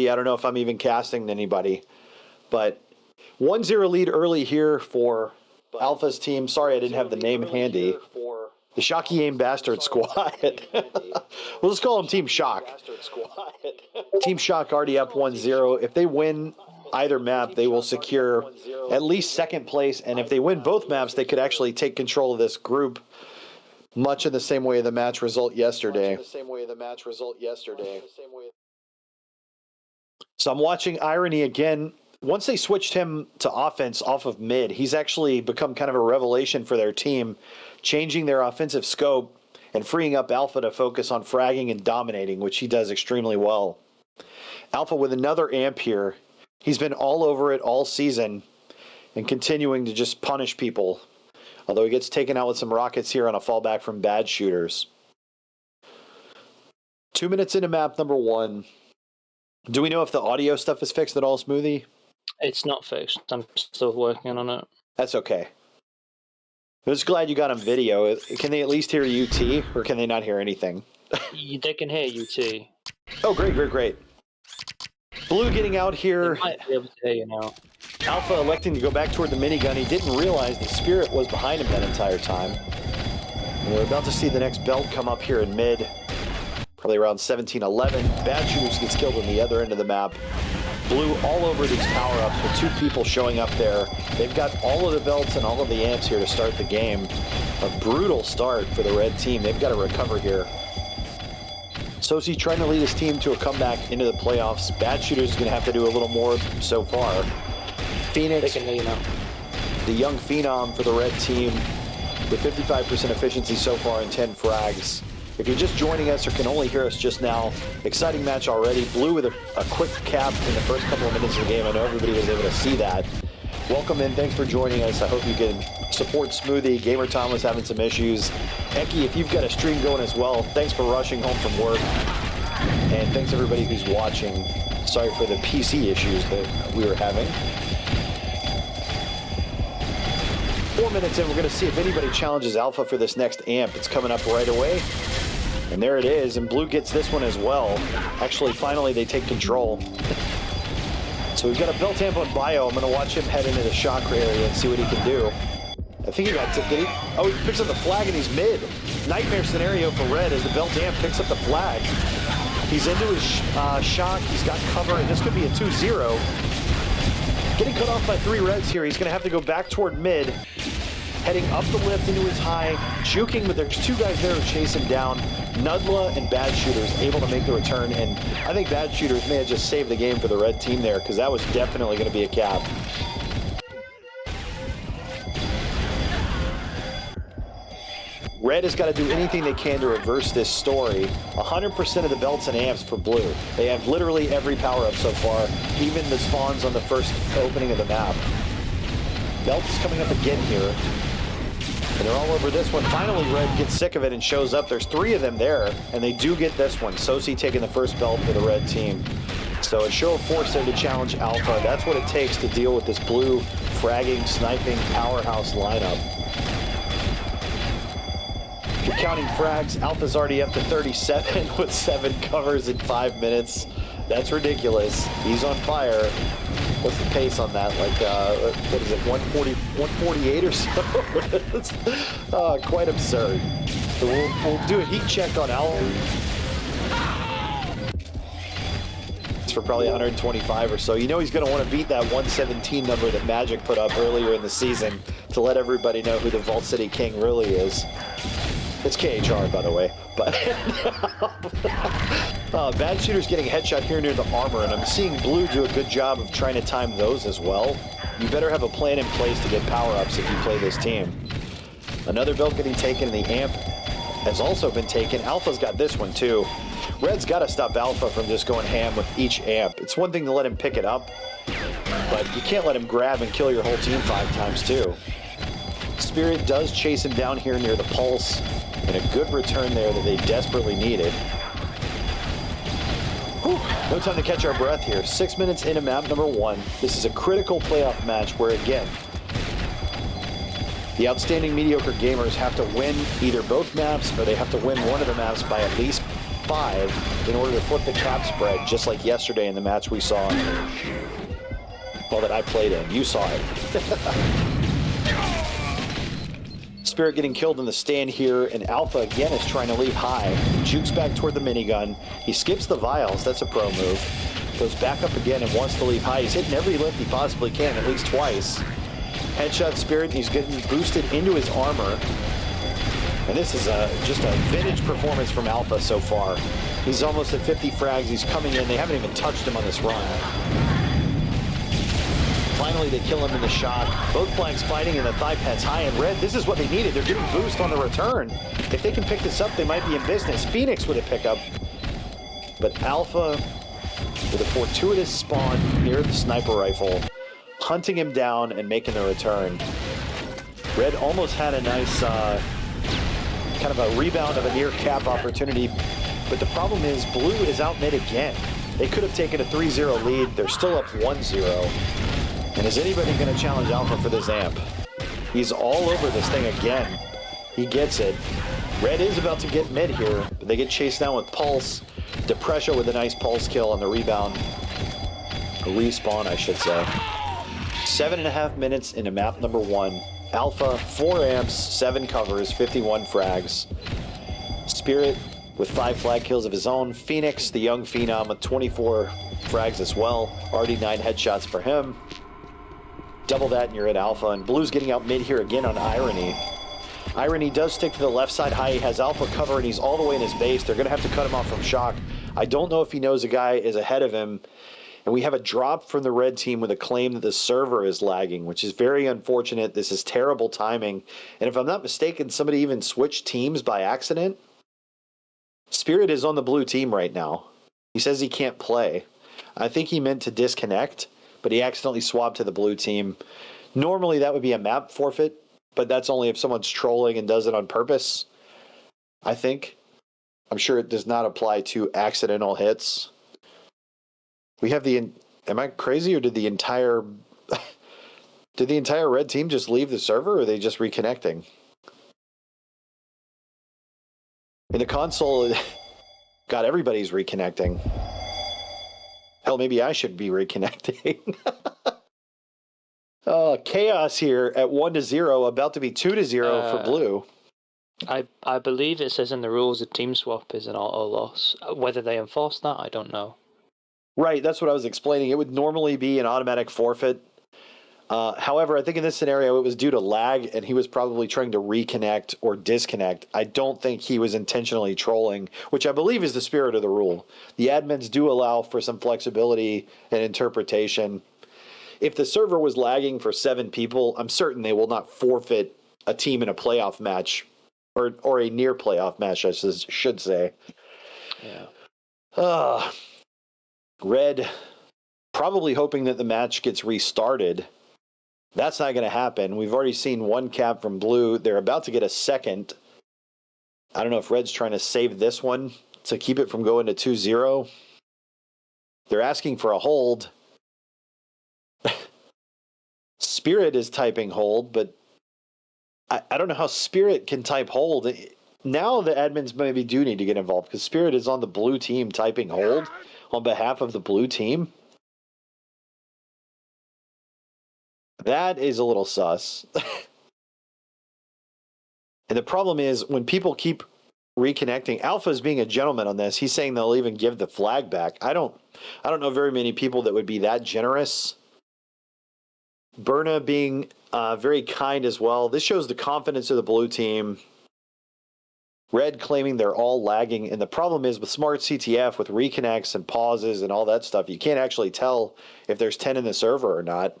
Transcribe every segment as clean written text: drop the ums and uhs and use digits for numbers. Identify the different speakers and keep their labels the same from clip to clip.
Speaker 1: I don't know if I'm even casting anybody, but 1-0 lead early here for Alpha's team. Sorry, I didn't have the name handy. The Shocky Aim Bastard Squad. We'll just call them Team Shock. Team Shock already up 1-0. If they win either map, they will secure at least second place. And if they win both maps, they could actually take control of this group, much in the same way the match result yesterday. So I'm watching Irony again. Once they switched him to offense off of mid, he's actually become kind of a revelation for their team, changing their offensive scope and freeing up Alpha to focus on fragging and dominating, which he does extremely well. Alpha with another amp here. He's been all over it all season and continuing to just punish people, although he gets taken out with some rockets here on a fallback from bad shooters. 2 minutes into map number 1. Do we know if the audio stuff is fixed at all, Smoothie?
Speaker 2: It's not fixed. I'm still working on it.
Speaker 1: That's okay. I'm just glad you got on video. Can they at least hear UT, or can they not hear anything?
Speaker 2: They can hear UT.
Speaker 1: Oh, great. Blue getting out here.
Speaker 2: They might be able to hear you now.
Speaker 1: Alpha electing to go back toward the minigun. He didn't realize the Spirit was behind him that entire time. And we're about to see the next belt come up here in mid. Probably around 17-11. Bad Shooters gets killed on the other end of the map. Blue all over these power-ups with 2 people showing up there. They've got all of the belts and all of the amps here to start the game. A brutal start for the red team. They've got to recover here. Sosi trying to lead his team to a comeback into the playoffs. Bad Shooters is going to have to do a little more so far. Phoenix,
Speaker 2: They can hear you now.
Speaker 1: the young phenom for the red team, with 55% efficiency so far and 10 frags. If you're just joining us or can only hear us just now, exciting match already. Blue with a quick cap in the first couple of minutes of the game. I know everybody was able to see that. Welcome in. Thanks for joining us. I hope you can support Smoothie. Gamer Tom was having some issues. Eki, if you've got a stream going as well, thanks for rushing home from work. And thanks everybody who's watching. Sorry for the PC issues that we were having. 4 minutes in, we're going to see if anybody challenges Alpha for this next amp. It's coming up right away. And there it is, and Blue gets this one as well. Actually, finally, they take control. So we've got a belt amp on b1o. I'm going to watch him head into the shock area and see what he can do. I think he got did he? Oh, he picks up the flag and he's mid. Nightmare scenario for red as the belt amp picks up the flag. He's into his shock. He's got cover, and this could be a 2-0. Getting cut off by 3 reds here. He's going to have to go back toward mid. Heading up the lift into his high, juking, but there's 2 guys there who chase him down. Nudla and Bad Shooters able to make the return, and I think Bad Shooters may have just saved the game for the red team there, because that was definitely going to be a cap. Red has got to do anything they can to reverse this story. 100% of the belts and amps for Blue. They have literally every power-up so far, even the spawns on the first opening of the map. Belt is coming up again here. And they're all over this one. Finally, Red gets sick of it and shows up. There's 3 of them there, and they do get this one. Sosi taking the first belt for the red team. So a show of force there to challenge Alpha. That's what it takes to deal with this Blue fragging, sniping, powerhouse lineup. If you're counting frags, Alpha's already up to 37 with 7 covers in 5 minutes. That's ridiculous. He's on fire. What's the pace on that? Like, what is it, 140, 148 or so? It's quite absurd. So we'll do a heat check on Alpha. It's for probably 125 or so. You know he's going to want to beat that 117 number that Magic put up earlier in the season to let everybody know who the Vault City King really is. It's KHR, by the way. But Bad Shooter's getting a headshot here near the armor, and I'm seeing Blue do a good job of trying to time those as well. You better have a plan in place to get power-ups if you play this team. Another belt getting taken, and the amp has also been taken. Alpha's got this one, too. Red's got to stop Alpha from just going ham with each amp. It's one thing to let him pick it up, but you can't let him grab and kill your whole team 5 times, too. Spirit does chase him down here near the Pulse, and a good return there that they desperately needed. Whew, no time to catch our breath here. 6 minutes into map number 1. This is a critical playoff match where, again, the outstanding mediocre gamers have to win either both maps or they have to win one of the maps by at least 5 in order to flip the cap spread, just like yesterday in the match we saw. Well, that I played in. You saw it. Spirit getting killed in the stand here, and Alpha again is trying to leave high. Jukes back toward the minigun. He skips the vials. That's a pro move. Goes back up again and wants to leave high. He's hitting every lift he possibly can, at least twice. Headshot Spirit. He's getting boosted into his armor. And this is just a vintage performance from Alpha so far. He's almost at 50 frags. He's coming in. They haven't even touched him on this run. Finally, they kill him in the shock. Both flanks fighting in the thigh pads high and red. This is what they needed. They're getting boost on the return. If they can pick this up, they might be in business. Phoenix with a pickup. But Alpha with a fortuitous spawn near the sniper rifle, hunting him down and making the return. Red almost had a nice kind of a rebound of a near cap opportunity. But the problem is Blue is out mid again. They could have taken a 3-0 lead. They're still up 1-0. And is anybody going to challenge Alpha for this amp? He's all over this thing again. He gets it. Red is about to get mid here, but they get chased down with Pulse. Depression with a nice Pulse kill on the rebound. A respawn, I should say. 7.5 minutes into map number 1. Alpha, 4 amps, 7 covers, 51 frags. Spirit with 5 flag kills of his own. Phoenix, the young phenom, with 24 frags as well. Already 9 headshots for him. Double that and you're at Alpha. And Blue's getting out mid here again on Irony. Irony does stick to the left side high. He has Alpha cover and he's all the way in his base. They're going to have to cut him off from shock. I don't know if he knows a guy is ahead of him. And we have a drop from the red team with a claim that the server is lagging, which is very unfortunate. This is terrible timing. And if I'm not mistaken, somebody even switched teams by accident. Spirit is on the blue team right now. He says he can't play. I think he meant to disconnect, but he accidentally swapped to the blue team. Normally that would be a map forfeit, but that's only if someone's trolling and does it on purpose, I think. I'm sure it does not apply to accidental hits. We have the... Am I crazy, or did the entire... did the entire red team just leave the server, or are they just reconnecting? In the console, God, everybody's reconnecting. Hell, maybe I should be reconnecting. Chaos here at 1-0, about to be 2-0 for Blue.
Speaker 2: I believe it says in the rules that team swap is an auto loss. Whether they enforce that, I don't know.
Speaker 1: Right, that's what I was explaining. It would normally be an automatic forfeit. However, I think in this scenario it was due to lag, and he was probably trying to reconnect or disconnect. I don't think he was intentionally trolling, which I believe is the spirit of the rule. The admins do allow for some flexibility and interpretation. If the server was lagging for 7 people, I'm certain they will not forfeit a team in a playoff match, or a near playoff match, I should say.
Speaker 2: Yeah.
Speaker 1: Red probably hoping that the match gets restarted. That's not going to happen. We've already seen 1 cap from Blue. They're about to get a second. I don't know if Red's trying to save this one to keep it from going to 2-0. They're asking for a hold. Spirit is typing hold, but I don't know how Spirit can type hold. Now the admins maybe do need to get involved, because Spirit is on the blue team typing hold on behalf of the blue team. That is a little sus. And the problem is, when people keep reconnecting, Alpha is being a gentleman on this. He's saying they'll even give the flag back. I don't know very many people that would be that generous. Berna being very kind as well. This shows the confidence of the blue team. Red claiming they're all lagging. And the problem is with Smart CTF, with reconnects and pauses and all that stuff, you can't actually tell if there's 10 in the server or not.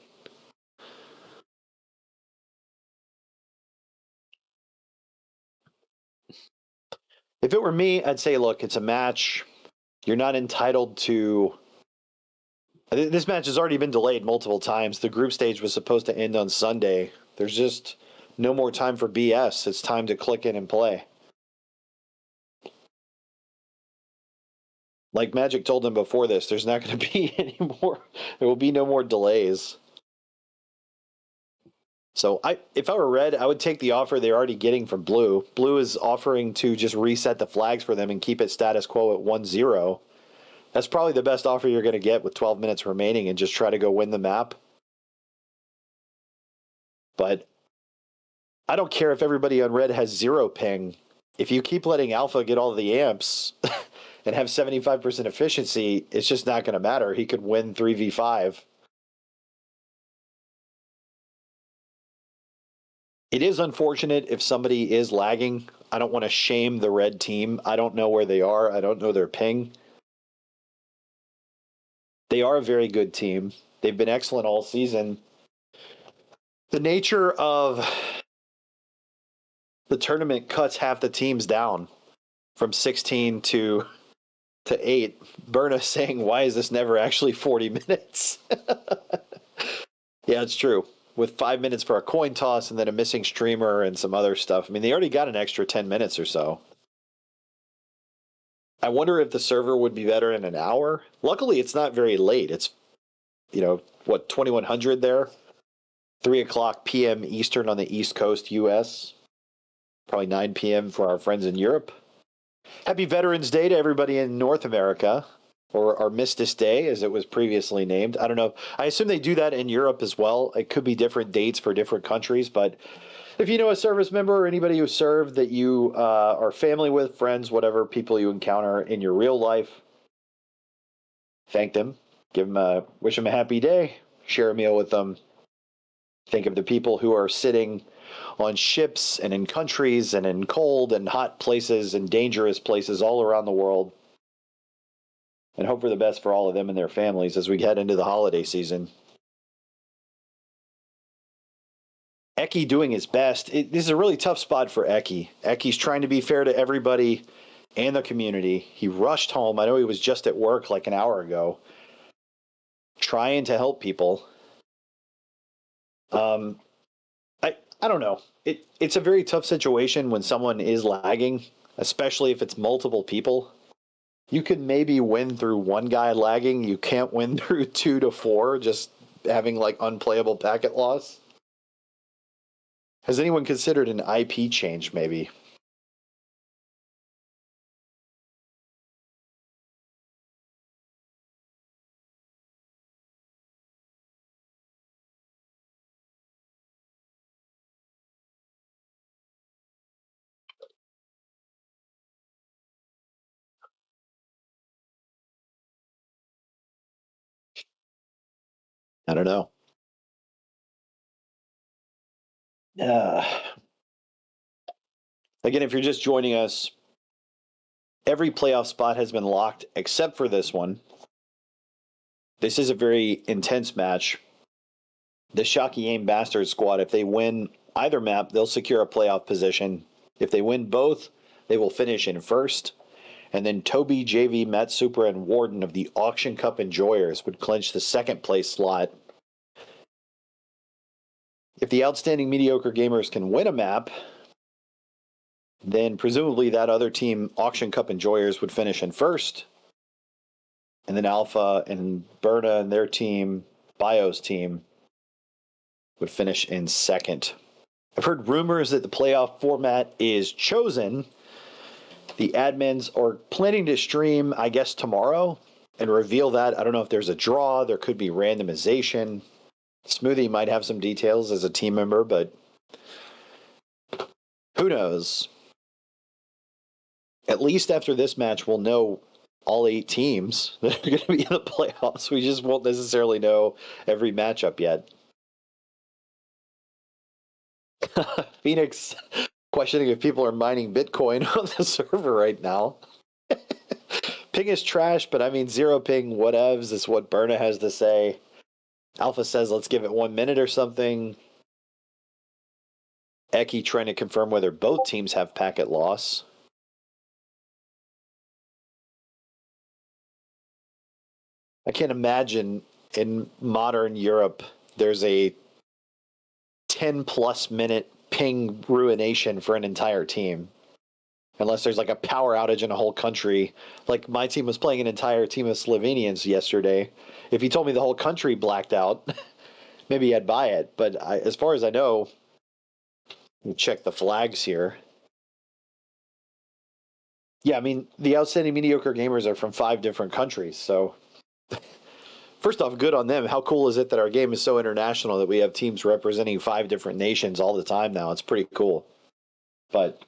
Speaker 1: If it were me, I'd say, look, it's a match. You're not entitled to... This match has already been delayed multiple times. The group stage was supposed to end on Sunday. There's just no more time for BS. It's time to click in and play. Like Magic told them before this, there's not going to be any more... There will be no more delays. So if I were Red, I would take the offer they're already getting from Blue. Blue is offering to just reset the flags for them and keep it status quo at 1-0. That's probably the best offer you're going to get with 12 minutes remaining and just try to go win the map. But I don't care if everybody on Red has 0 ping. If you keep letting Alpha get all the amps and have 75% efficiency, it's just not going to matter. He could win 3v5. It is unfortunate if somebody is lagging. I don't want to shame the Red team. I don't know where they are. I don't know their ping. They are a very good team. They've been excellent all season. The nature of the tournament cuts half the teams down from 16 to 8. Berna saying, why is this never actually 40 minutes? Yeah, it's true. With 5 minutes for a coin toss and then a missing streamer and some other stuff. I mean, they already got an extra 10 minutes or so. I wonder if the server would be better in an hour. Luckily, it's not very late. It's, 2100 there? 3 o'clock p.m. Eastern on the East Coast, U.S. Probably 9 p.m. for our friends in Europe. Happy Veterans Day to everybody in North America, or Armistice Day, as it was previously named. I don't know. I assume they do that in Europe as well. It could be different dates for different countries, but if you know a service member or anybody who served that you are family with, friends, whatever, people you encounter in your real life, thank them. Wish them a happy day. Share a meal with them. Think of the people who are sitting on ships and in countries and in cold and hot places and dangerous places all around the world. And hope for the best for all of them and their families as we head into the holiday season. Eki doing his best. This is a really tough spot for Eki. Eki's trying to be fair to everybody and the community. He rushed home. I know he was just at work like an hour ago, trying to help people. I don't know. It's a very tough situation when someone is lagging, especially if it's multiple people. You could maybe win through one guy lagging. You can't win through 2 to 4 just having like unplayable packet loss. Has anyone considered an IP change maybe? I don't know. Uh, Again, if you're just joining us, every playoff spot has been locked except for this one. This is a very intense match. The Shocky Aim Bastards squad, if they win either map, they'll secure a playoff position. If they win both, they will finish in first. And then Toby, JV, Matt Super, and Warden of the Auction Cup Enjoyers would clinch the second place slot. If the Outstanding Mediocre Gamers can win a map, then presumably that other team, Auction Cup Enjoyers, would finish in first. And then Alpha and Berna and their team, b1o's team, would finish in second. I've heard rumors that the playoff format is chosen. The admins are planning to stream, I guess, tomorrow and reveal that. I don't know if there's a draw. There could be randomization. Smoothie might have some details as a team member, but who knows? At least after this match, we'll know all 8 teams that are going to be in the playoffs. We just won't necessarily know every matchup yet. Phoenix questioning if people are mining Bitcoin on the server right now. Ping is trash, but I mean, 0 ping, whatevs is what Berna has to say. Alpha says, let's give it 1 minute or something. Eki trying to confirm whether both teams have packet loss. I can't imagine in modern Europe there's a 10 plus minute ping ruination for an entire team. Unless there's like a power outage in a whole country. Like my team was playing an entire team of Slovenians yesterday. If you told me the whole country blacked out, maybe I'd buy it. But as far as I know, let me check the flags here. Yeah, I mean, the outstanding mediocre gamers are from 5 different countries. So, first off, good on them. How cool is it that our game is so international that we have teams representing 5 different nations all the time now? It's pretty cool. But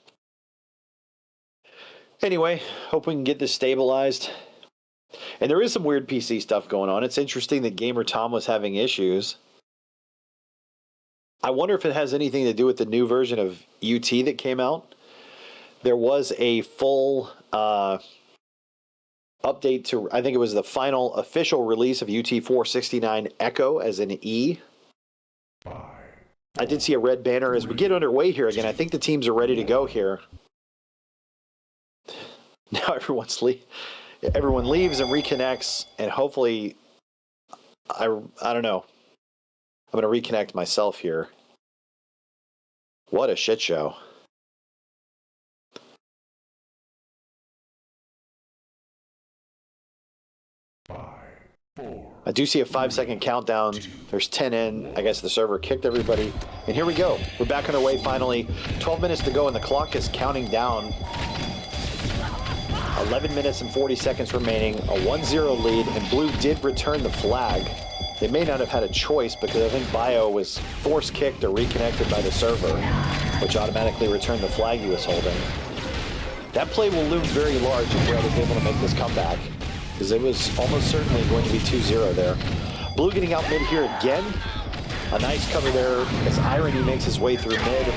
Speaker 1: anyway, hope we can get this stabilized. And there is some weird PC stuff going on. It's interesting that Gamer Tom was having issues. I wonder if it has anything to do with the new version of UT that came out. There was a full update to, I think it was the final official release of UT 469 Echo as an E. I did see a red banner as we get underway here again. I think the teams are ready to go here. Now everyone leaves and reconnects, and hopefully, I don't know. I'm going to reconnect myself here. What a shit show. I do see a 5-second countdown. There's 10 in. I guess the server kicked everybody. And here we go. We're back on our way finally. 12 minutes to go, and the clock is counting down. 11 minutes and 40 seconds remaining. A 1-0 lead, and Blue did return the flag. They may not have had a choice because I think b1o was force kicked or reconnected by the server, which automatically returned the flag he was holding. That play will loom very large if Red is able to make this comeback, because it was almost certainly going to be 2-0 there. Blue getting out mid here again. A nice cover there as Irony makes his way through mid.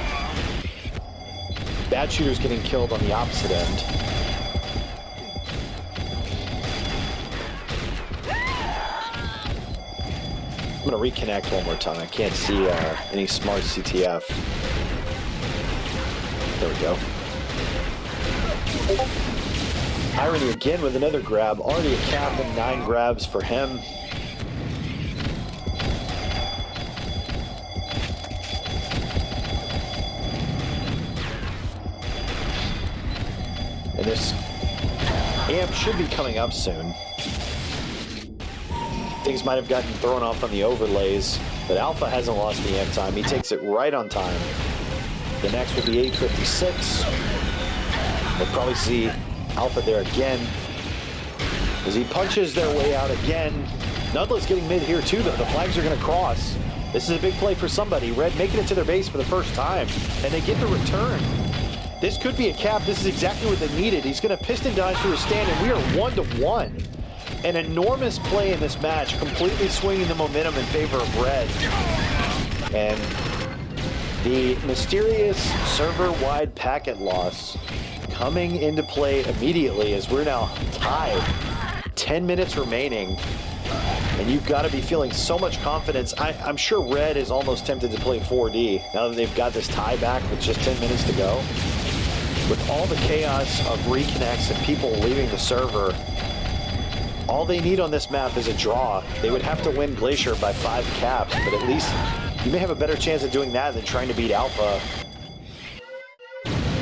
Speaker 1: Bad Shooter's getting killed on the opposite end. I'm going to reconnect one more time. I can't see any smart CTF. There we go. Irony again with another grab. Already a cap and 9 grabs for him. And this amp should be coming up soon. Things might have gotten thrown off on the overlays, but Alpha hasn't lost the amp time. He takes it right on time. The next will be 8:56. We'll probably see Alpha there again as he punches their way out again. Nudless getting mid here too, though. The flags are going to cross. This is a big play for somebody. Red making it to their base for the first time, and they get the return. This could be a cap. This is exactly what they needed. He's going to piston dodge through a stand, and we are 1-1. An enormous play in this match, completely swinging the momentum in favor of Red. And the mysterious server-wide packet loss coming into play immediately as we're now tied. 10 minutes remaining. And you've got to be feeling so much confidence. I'm sure Red is almost tempted to play 4D now that they've got this tie back with just 10 minutes to go. With all the chaos of reconnects and people leaving the server, all they need on this map is a draw. They would have to win Glacier by 5 caps, but at least you may have a better chance of doing that than trying to beat Alpha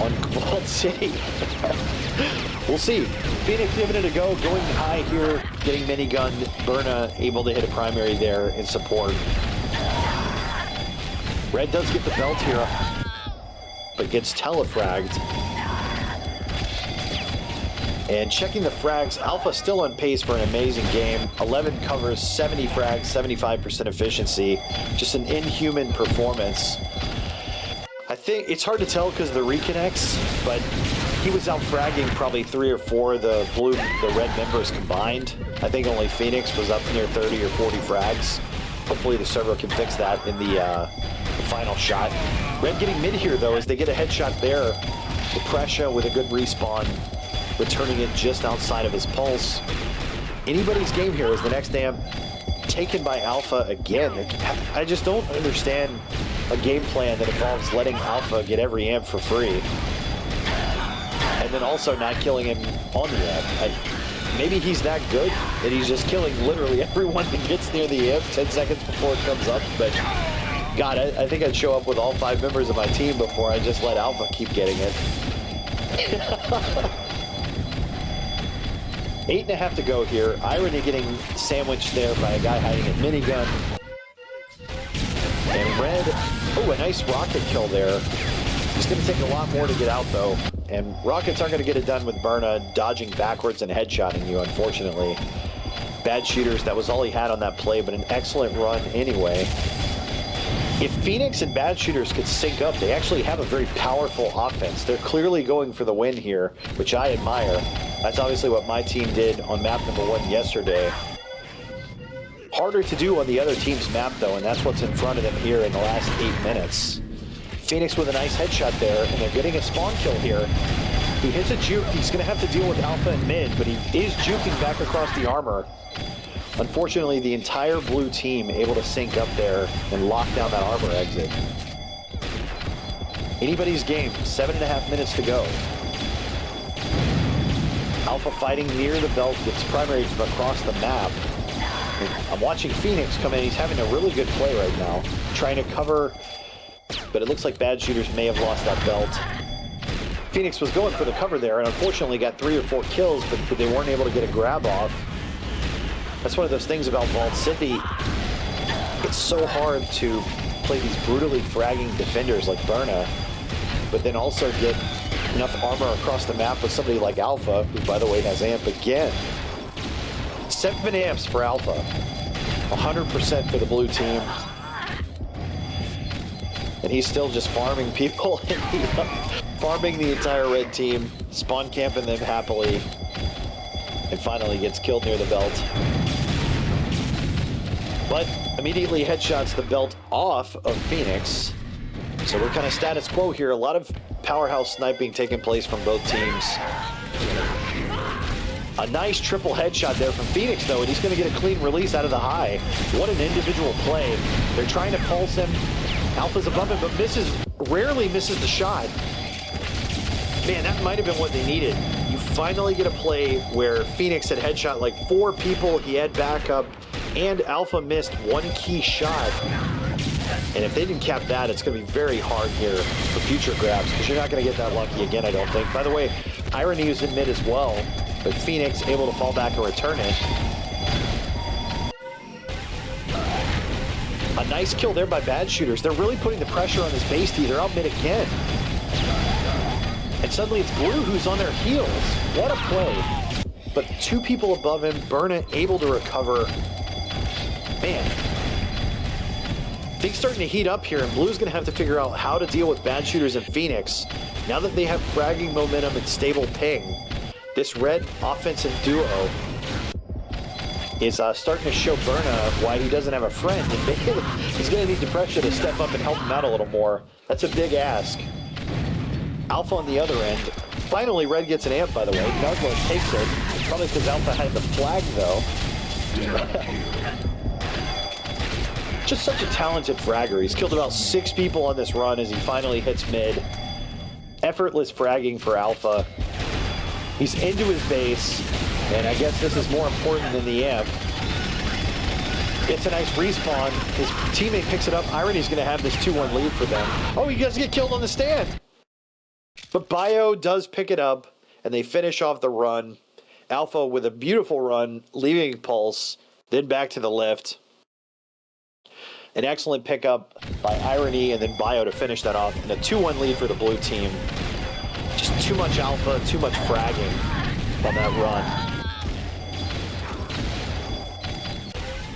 Speaker 1: on Vault City. We'll see. Phoenix giving it a go, going high here, getting minigunned. Berna able to hit a primary there in support. Red does get the belt here, but gets telefragged. And checking the frags, Alpha still on pace for an amazing game. 11 covers, 70 frags, 75% efficiency. Just an inhuman performance. I think it's hard to tell because of the reconnects, but he was out fragging probably 3 or 4 of the red members combined. I think only Phoenix was up near 30 or 40 frags. Hopefully the server can fix that in the final shot. Red getting mid here though as they get a headshot there. The pressure with a good respawn, returning it just outside of his pulse. Anybody's game here is the next amp taken by Alpha again. I just don't understand a game plan that involves letting Alpha get every amp for free and then also not killing him on the amp. Maybe he's that good that he's just killing literally everyone that gets near the amp 10 seconds before it comes up, but God, I think I'd show up with all 5 members of my team before I just let Alpha keep getting it. 8.5 to go here. Irony getting sandwiched there by a guy hiding a minigun. And Red, oh, a nice rocket kill there. It's going to take a lot more to get out, though. And rockets aren't going to get it done with b1o dodging backwards and headshotting you, unfortunately. Bad shooters, that was all he had on that play, but an excellent run anyway. If Phoenix and bad shooters could sync up, they actually have a very powerful offense. They're clearly going for the win here, which I admire. That's obviously what my team did on map number 1 yesterday. Harder to do on the other team's map, though, and that's what's in front of them here in the last 8 minutes. Phoenix with a nice headshot there, and they're getting a spawn kill here. He hits a juke. He's going to have to deal with Alpha and mid, but he is juking back across the armor. Unfortunately, the entire blue team able to sync up there and lock down that armor exit. Anybody's game, 7.5 minutes to go. Alpha fighting near the belt, gets primary from across the map. I'm watching Phoenix come in. He's having a really good play right now, trying to cover, but it looks like bad shooters may have lost that belt. Phoenix was going for the cover there and unfortunately got 3 or 4 kills, but they weren't able to get a grab off. That's one of those things about Vault City. It's so hard to play these brutally fragging defenders like b1o, but then also get enough armor across the map with somebody like Alpha, who by the way has amp again. 7 amps for Alpha, 100% for the blue team. And he's still just farming people, farming the entire red team, spawn camping them happily, and finally gets killed near the belt. But immediately headshots the belt off of Phoenix. So we're kind of status quo here. A lot of powerhouse sniping taking place from both teams. A nice triple headshot there from Phoenix, though, and he's going to get a clean release out of the high. What an individual play. They're trying to pulse him. Alpha's above him, but rarely misses the shot. Man, that might have been what they needed. You finally get a play where Phoenix had headshot like 4 people, he had backup, and Alpha missed 1 key shot. And if they didn't cap that, it's going to be very hard here for future grabs, because you're not going to get that lucky again, I don't think. By the way, Irony is in mid as well, but Phoenix able to fall back and return it. A nice kill there by bad shooters. They're really putting the pressure on this base T. They're out mid again. And suddenly it's Blue who's on their heels. What a play. But 2 people above him, b1o able to recover. Man. Things starting to heat up here, and Blue's going to have to figure out how to deal with bad shooters in Phoenix. Now that they have fragging momentum and stable ping, this red offensive duo is starting to show b1o why he doesn't have a friend. And he's going to need Depression to step up and help him out a little more. That's a big ask. Alpha on the other end. Finally, Red gets an amp, by the way. Nuglet takes it. Probably because Alpha had the flag, though. Just such a talented fragger. He's killed about 6 people on this run as he finally hits mid. Effortless fragging for Alpha. He's into his base, and I guess this is more important than the amp. Gets a nice respawn. His teammate picks it up. Irony's going to have this 2-1 lead for them. Oh, he does get killed on the stand. But b1o does pick it up, and they finish off the run. Alpha with a beautiful run, leaving Pulse, then back to the lift. An excellent pickup by Irony, and then b1o to finish that off. And a 2-1 lead for the blue team. Just too much Alpha, too much fragging on that run.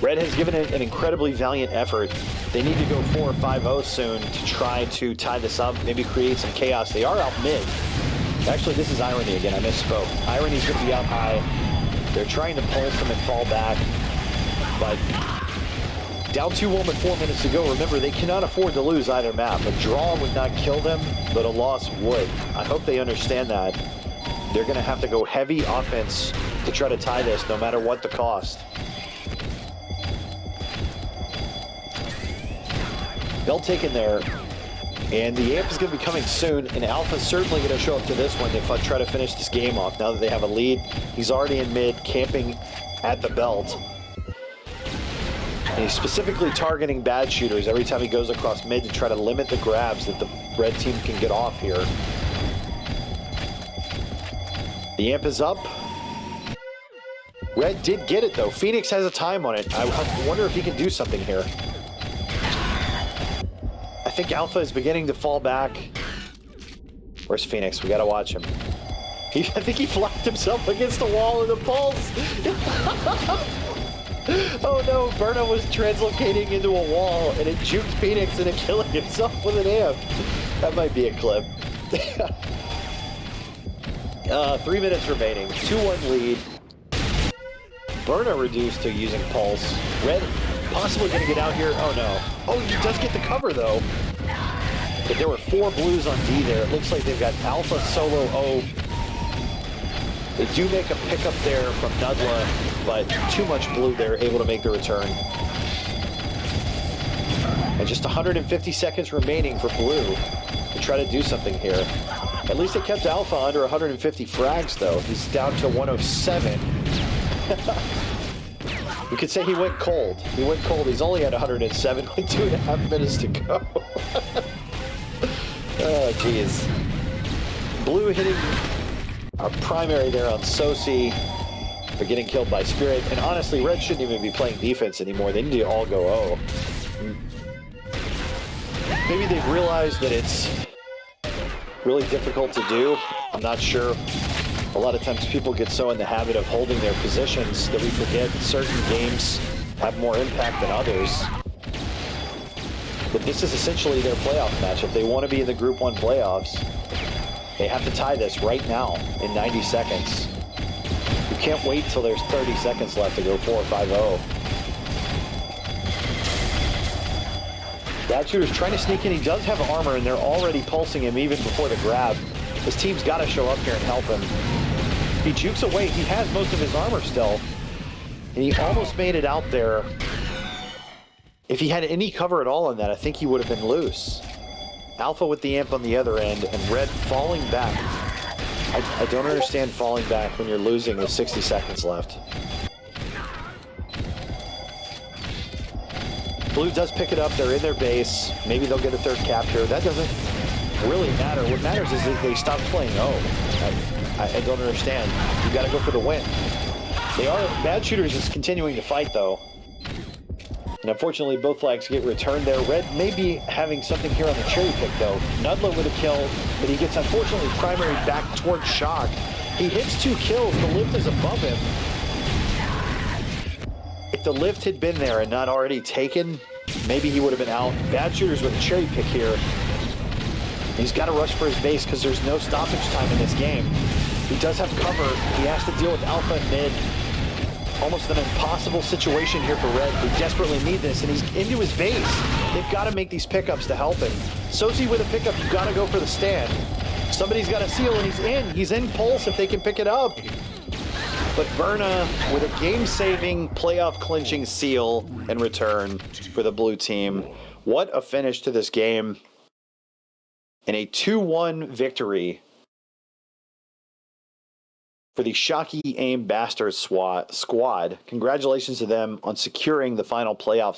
Speaker 1: Red has given it an incredibly valiant effort. They need to go 4 or 5-0 soon to try to tie this up, maybe create some chaos. They are out mid. Actually, this is Irony again. I misspoke. Irony's going to be out high. They're trying to pulse him and fall back, but down 2-1 with 4 minutes to go. Remember, they cannot afford to lose either map. A draw would not kill them, but a loss would. I hope they understand that. They're going to have to go heavy offense to try to tie this, no matter what the cost. Belt taken there, and the amp is going to be coming soon, and Alpha's certainly going to show up to this one if I try to finish this game off. Now that they have a lead, he's already in mid, camping at the belt. And he's specifically targeting bad shooters every time he goes across mid to try to limit the grabs that the red team can get off here. The amp is up. Red did get it, though. Phoenix has a time on it. I wonder if he can do something here. think Alpha is beginning to fall back. Where's Phoenix? We gotta watch him. I think he flapped himself against the wall in the pulse. Oh no, b1o was translocating into a wall and it juked Phoenix into killing himself with an amp. That might be a clip. 3 minutes remaining, 2-1 lead. b1o reduced to using pulse. Red possibly gonna get out here. Oh no. Oh, he does get the cover though. But there were 4 blues on D there. It looks like they've got Alpha, Solo, O. They do make a pickup there from Nudla, but too much blue there, able to make the return. And just 150 seconds remaining for blue to try to do something here. At least they kept Alpha under 150 frags, though. He's down to 107. You could say he went cold. He went cold. He's only at 107 with 2.5 minutes to go. Oh, geez. Blue hitting our primary there on Sosi for getting killed by Spirit. And honestly, Red shouldn't even be playing defense anymore. They need to all go O. Maybe they've realized that it's really difficult to do. I'm not sure. A lot of times people get so in the habit of holding their positions that we forget certain games have more impact than others. But this is essentially their playoff match. If they want to be in the Group 1 playoffs, they have to tie this right now in 90 seconds. You can't wait till there's 30 seconds left to go 4 or 5-0. Bad Shooter's trying to sneak in. He does have armor, and they're already pulsing him even before the grab. His team's got to show up here and help him. He jukes away. He has most of his armor still. And he almost made it out there. If he had any cover at all on that, I think he would have been loose. Alpha with the amp on the other end, and Red falling back. I don't understand falling back when you're losing with 60 seconds left. Blue does pick it up. They're in their base. Maybe they'll get a third capture. That doesn't really matter. What matters is that they stop playing O. I don't understand. You got to go for the win. They are Bad Shooters is continuing to fight though. And unfortunately, both flags get returned there. Red may be having something here on the cherry pick, though. Nudla with a kill, but he gets, unfortunately, primary back towards Shock. He hits 2 kills. The lift is above him. If the lift had been there and not already taken, maybe he would have been out. Bad Shooters with a cherry pick here. He's got to rush for his base because there's no stoppage time in this game. He does have cover. He has to deal with Alpha and mid. Almost an impossible situation here for Red. They desperately need this, and he's into his base. They've got to make these pickups to help him. Sosi with a pickup, you got to go for the stand. Somebody's got to seal, and he's in. He's in pulse if they can pick it up. But b1o with a game-saving, playoff-clinching seal in return for the blue team. What a finish to this game. And a 2-1 victory for the Shocky Aim Bastards squad. Congratulations to them on securing the final playoff